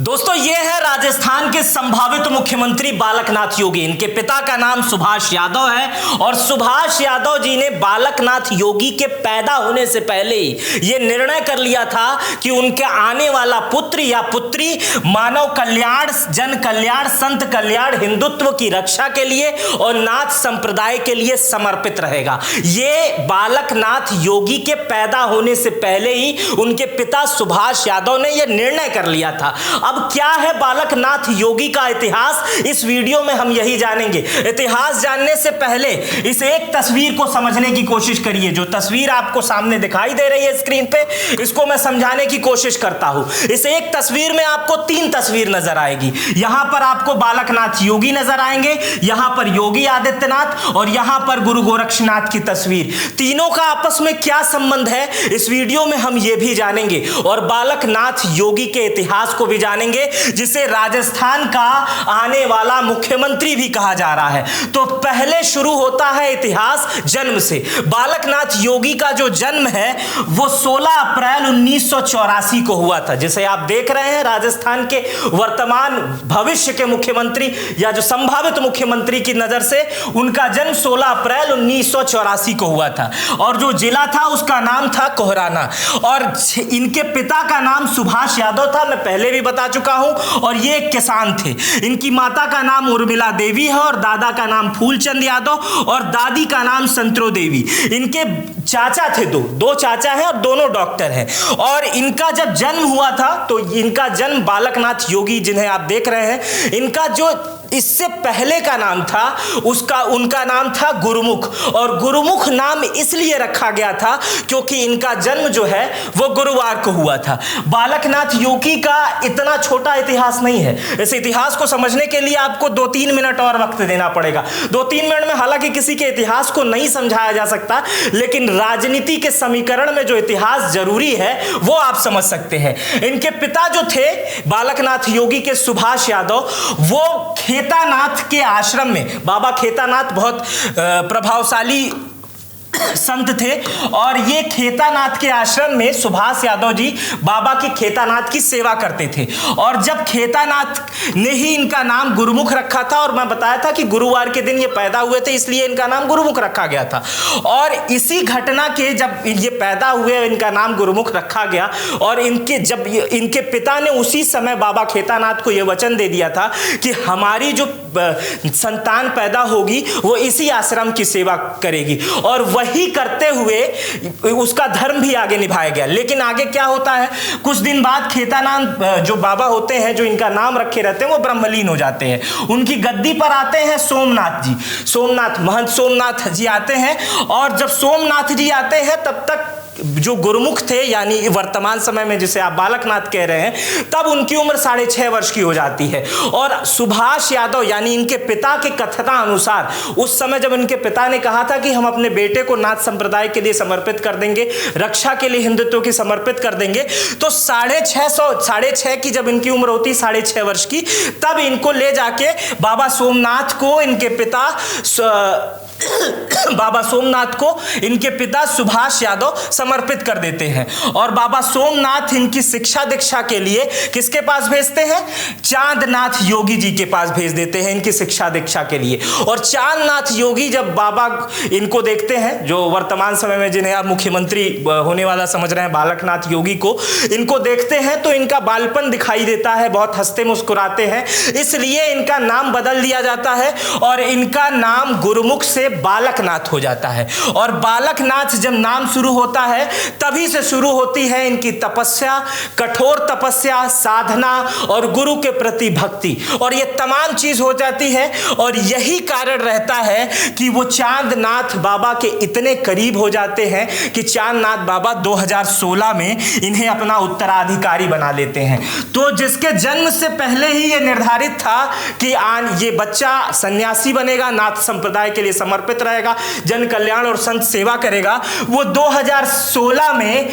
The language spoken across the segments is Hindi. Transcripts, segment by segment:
दोस्तों ये है राजस्थान के संभावित मुख्यमंत्री बालकनाथ योगी। इनके पिता का नाम सुभाष यादव है और सुभाष यादव जी ने बालकनाथ योगी के पैदा होने से पहले ही ये निर्णय कर लिया था कि उनके आने वाला पुत्र या पुत्री मानव कल्याण, जन कल्याण, संत कल्याण, हिंदुत्व की रक्षा के लिए और नाथ संप्रदाय के लिए समर्पित रहेगा। ये बालकनाथ योगी के पैदा होने से पहले ही उनके पिता सुभाष यादव ने यह निर्णय कर लिया था। अब क्या है बालकनाथ योगी का इतिहास, इस वीडियो में हम यही जानेंगे। इतिहास जानने से पहले इस एक तस्वीर को समझने की कोशिश करिए। जो तस्वीर आपको सामने दिखाई दे रही है स्क्रीन पे, इसको मैं समझाने की कोशिश करता हूं। इस एक तस्वीर में आपको तीन तस्वीर नजर आएगी। यहां पर आपको बालकनाथ योगी नजर आएंगे, यहां पर योगी आदित्यनाथ और यहां पर गुरु गोरक्षनाथ की तस्वीर। तीनों का आपस में क्या संबंध है, इस वीडियो में हम ये भी जानेंगे और बालकनाथ योगी के इतिहास को भी जानेंगे, जिसे राजस्थान का आने वाला मुख्यमंत्री भी कहा जा रहा है। तो पहले शुरू होता है इतिहास जन्म से। बालकनाथ योगी का जो जन्म है वो 16 अप्रैल 1984 को हुआ था। जिसे आप देख रहे हैं राजस्थान के वर्तमान भविष्य के मुख्यमंत्री या जो संभावित मुख्यमंत्री की नजर से उनका जन्म 16 अप्रैल 1984 को हुआ था और जो जिला था उसका नाम था कोहराना और इनके पिता का नाम सुभाष यादव था, मैं पहले भी बता चुका हूं। और ये एक किसान थे। इनकी माता का नाम उर्मिला देवी है और दादा का नाम फूलचंद यादव और दादी का नाम संतरो देवी। इनके चाचा थे, दो चाचा हैं और दोनों डॉक्टर हैं। और इनका जब जन्म हुआ था तो इनका जन्म बालकनाथ योगी जिन्हें आप देख रहे हैं, इनका जो इससे पहले का नाम था उनका नाम था गुरुमुख। और गुरुमुख नाम इसलिए रखा गया था क्योंकि इनका जन्म जो है वो गुरुवार को हुआ था। बालकनाथ योगी का इतना छोटा इतिहास नहीं है। इस इतिहास को समझने के लिए आपको 2-3 मिनट और वक्त देना पड़ेगा। 2-3 मिनट में हालांकि किसी के इतिहास को नहीं समझाया जा सकता, लेकिन राजनीति के समीकरण में जो इतिहास जरूरी है वो आप समझ सकते हैं। इनके पिता जो थे बालकनाथ योगी के सुभाष यादव, वो खेतानाथ के आश्रम में, बाबा खेतानाथ बहुत प्रभावशाली संत थे और ये खेतानाथ के आश्रम में सुभाष यादव जी बाबा की खेतानाथ की सेवा करते थे। और जब खेतानाथ ने ही इनका नाम गुरुमुख रखा था और मैं बताया था कि गुरुवार के दिन ये पैदा हुए थे इसलिए इनका नाम गुरुमुख रखा गया था। और इसी घटना के जब ये पैदा हुए इनका नाम गुरुमुख रखा गया और इनके पिता ने उसी समय बाबा खेतानाथ को यह वचन दे दिया था कि हमारी जो संतान पैदा होगी वो इसी आश्रम की सेवा करेगी। और वही करते हुए उसका धर्म भी आगे निभाया गया। लेकिन आगे क्या होता है, कुछ दिन बाद खेतानाथ जो बाबा होते हैं, जो इनका नाम रखे रहते हैं, वो ब्रह्मलीन हो जाते हैं। उनकी गद्दी पर आते हैं सोमनाथ जी, महंत सोमनाथ जी आते हैं। और जब सोमनाथ जी आते हैं तब तक जो गुरुमुख थे यानी वर्तमान समय में जिसे आप बालकनाथ कह रहे हैं, तब उनकी उम्र 6.5 वर्ष की हो जाती है। और सुभाष यादव यानी इनके पिता के कथना अनुसार उस समय जब इनके पिता ने कहा था कि हम अपने बेटे को नाथ संप्रदाय के लिए समर्पित कर देंगे, रक्षा के लिए हिंदुत्व की समर्पित कर देंगे, तो 6.5 की जब इनकी उम्र होती 6.5 वर्ष की, तब इनको ले जाके बाबा सोमनाथ को इनके पिता सुभाष यादव समर्पित कर देते हैं। और बाबा सोमनाथ इनकी शिक्षा दीक्षा के लिए किसके पास भेजते हैं, चांदनाथ योगी जी के पास भेज देते हैं इनकी शिक्षा दीक्षा के लिए। और चांदनाथ योगी जब बाबा इनको देखते हैं, जो वर्तमान समय में जिन्हें आप मुख्यमंत्री होने वाला समझ रहे हैं बालकनाथ योगी को, इनको देखते हैं तो इनका बालपन दिखाई देता है, बहुत हंसते मुस्कुराते हैं, इसलिए इनका नाम बदल दिया जाता है और इनका नाम गुरुमुख से बालकनाथ हो जाता है। और बालकनाथ जब नाम शुरू होता है तभी से शुरू होती है इनकी तपस्या, कठोर तपस्या, साधना और गुरु के प्रति भक्ति, और ये तमाम चीज हो जाती है। और यही कारण रहता है कि वो चांदनाथ बाबा के इतने करीब हो जाते हैं कि चांदनाथ बाबा 2016 में इन्हें अपना उत्तराधिकारी बना लेते हैं। तो जिसके जन्म से पहले ही ये निर्धारित था कि ये बच्चा सन्यासी बनेगा, नाथ संप्रदाय के लिए समर्पित रहेगा, जन कल्याण और संत सेवा करेगा, वो 2016 में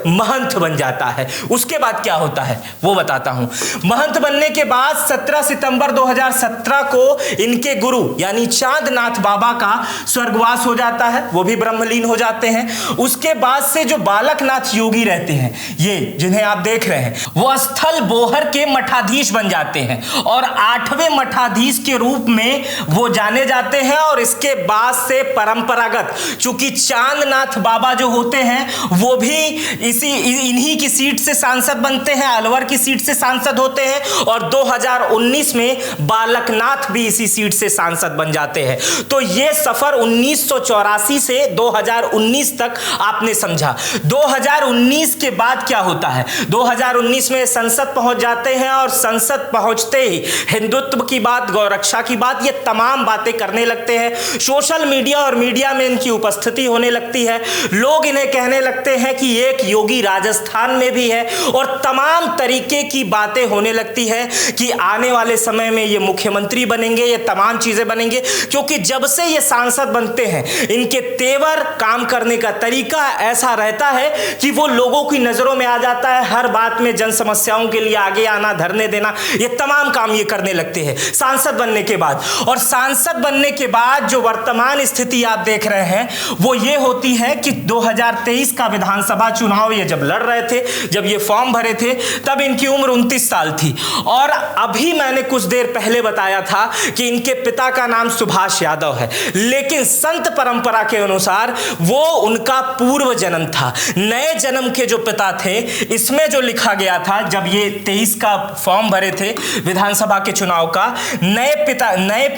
महंत बन जाता है। उसके बाद क्या होता है वो बताता हूं। महंत बनने के बाद 17 सितंबर 2017 को इनके गुरु यानी चांदनाथ बाबा का स्वर्गवास हो जाता है, वो भी ब्रह्मलीन हो जाते हैं। उसके बाद से जो बालकनाथ योगी रहते हैं, ये जिन्हें आप देख रहे हैं, वो स्थल बोहर के मठाधीश बन जाते हैं और 8वें मठाधीश के रूप में वो जाने जाते हैं। और इसके बाद से परंपरागत, चूंकि चांदनाथ बाबा जो होते हैं वो भी इन्हीं की सीट से सांसद बनते हैं, अलवर की सीट से सांसद होते हैं, और 2019 में बालकनाथ भी इसी सीट से सांसद बन जाते हैं। तो यह सफर 1984 से 2019 तक आपने समझा। 2019 के बाद क्या होता है, 2019 में संसद पहुंच जाते हैं और संसद पहुंचते ही हिंदुत्व की बात, गौरक्षा की बात, ये तमाम बातें करने लगते हैं। सोशल मीडिया और मीडिया में इनकी उपस्थिति होने लगती है। लोग इन्हें कहने लगते हैं कि एक योगी राजस्थान में भी है, और तमाम तरीके की बातें होने लगती है कि आने वाले समय में ये मुख्यमंत्री बनेंगे, ये तमाम चीजें बनेंगे। क्योंकि जब से ये सांसद बनते हैं, इनके तेवर, काम करने का तरीका ऐसा रहता है कि वो लोगों की नजरों में आ जाता है। हर बात में जन समस्याओं के लिए आगे आना, धरने देना, ये तमाम काम ये करने लगते हैं सांसद बनने के बाद। और सांसद बनने के बाद जो वर्तमान स्थिति आप देख रहे हैं वो ये होती है कि 2023 का विधानसभा चुनाव ये जब लड़ रहे थे, जब ये फॉर्म भरे थे, तब इनकी उम्र 29 साल थी। और अभी मैंने कुछ देर पहले बताया था कि इनके पिता का नाम सुभाष यादव है, लेकिन संत परंपरा के अनुसार वो उनका पूर्व जन्म था। नए जन्म के जो पिता थे, इसमें जो लिखा गया था जब ये 23 का फॉर्म भरे थे विधानसभा के चुनाव का,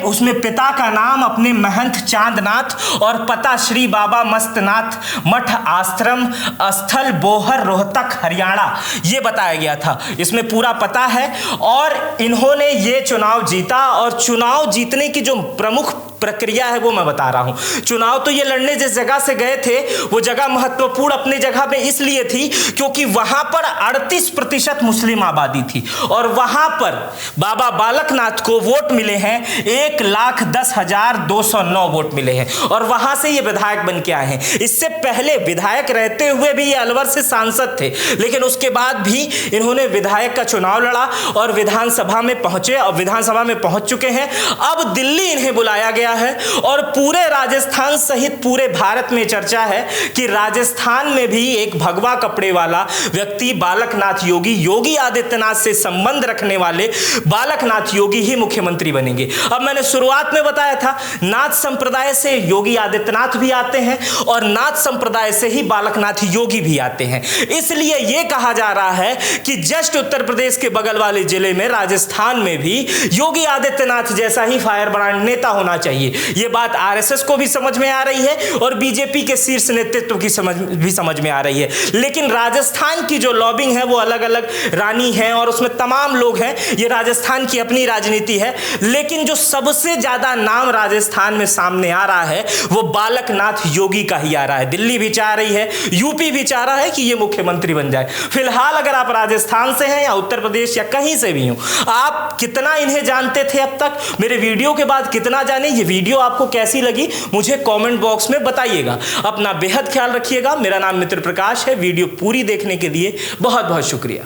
उसमें पिता का नाम अपने महंत चांदनाथ और पता श्री बाबा मस्तनाथ मठ आश्रम स्थल बोहर रोहतक हरियाणा, ये बताया गया था। इसमें पूरा पता है। और इन्होंने ये चुनाव जीता, और चुनाव जीतने की जो प्रमुख प्रक्रिया है वो मैं बता रहा हूं। चुनाव तो ये लड़ने जिस जगह से गए थे, वो जगह महत्वपूर्ण अपनी जगह पे इसलिए थी क्योंकि वहां पर 38% मुस्लिम आबादी थी, और वहां पर बाबा बालकनाथ को वोट मिले हैं 1,10,209 वोट मिले हैं, और वहां से ये विधायक बन के आए हैं। इससे पहले विधायक रहते हुए भी ये अलवर से सांसद थे, लेकिन उसके बाद भी इन्होंने विधायक का चुनाव लड़ा और विधानसभा में पहुंचे, और विधानसभा में पहुंच चुके हैं। अब दिल्ली इन्हें बुलाया गया है, और पूरे राजस्थान सहित पूरे भारत में चर्चा है कि राजस्थान में भी एक भगवा कपड़े वाला व्यक्ति बालकनाथ योगी, योगी आदित्यनाथ से संबंध रखने वाले बालकनाथ योगी ही मुख्यमंत्री बनेंगे। अब मैंने शुरुआत में बताया था, नाथ संप्रदाय से योगी आदित्यनाथ भी आते हैं और नाथ संप्रदाय से ही बालकनाथ योगी भी आते हैं। इसलिए यह कहा जा रहा है कि जस्ट उत्तर प्रदेश के बगल वाले जिले में, राजस्थान में भी योगी आदित्यनाथ जैसा ही फायर ब्रांड नेता होना चाहिए। ये बात आरएसएस को भी समझ में आ रही है और बीजेपी के शीर्ष नेतृत्व की समझ में आ रही है। लेकिन राजस्थान की जो लॉबिंग है वो अलग अलग रानी है, और उसमें तमाम लोग हैं। ये राजस्थान की अपनी राजनीति है, लेकिन जो सबसे ज्यादा नाम राजस्थान में सामने आ रहा है वो बालकनाथ योगी का ही आ रहा है। दिल्ली भी चाह रही है, यूपी भी चाह रहा है कि ये मुख्यमंत्री बन जाए। फिलहाल अगर आप राजस्थान से हैं या उत्तर प्रदेश या कहीं से भी हो, आप कितना इन्हें जानते थे अब तक, मेरे वीडियो के बाद कितना जाने, ये वीडियो आपको कैसी लगी मुझे कमेंट बॉक्स में बताइएगा। अपना बेहद ख्याल रखिएगा। मेरा नाम मित्र प्रकाश है। वीडियो पूरी देखने के लिए बहुत बहुत शुक्रिया।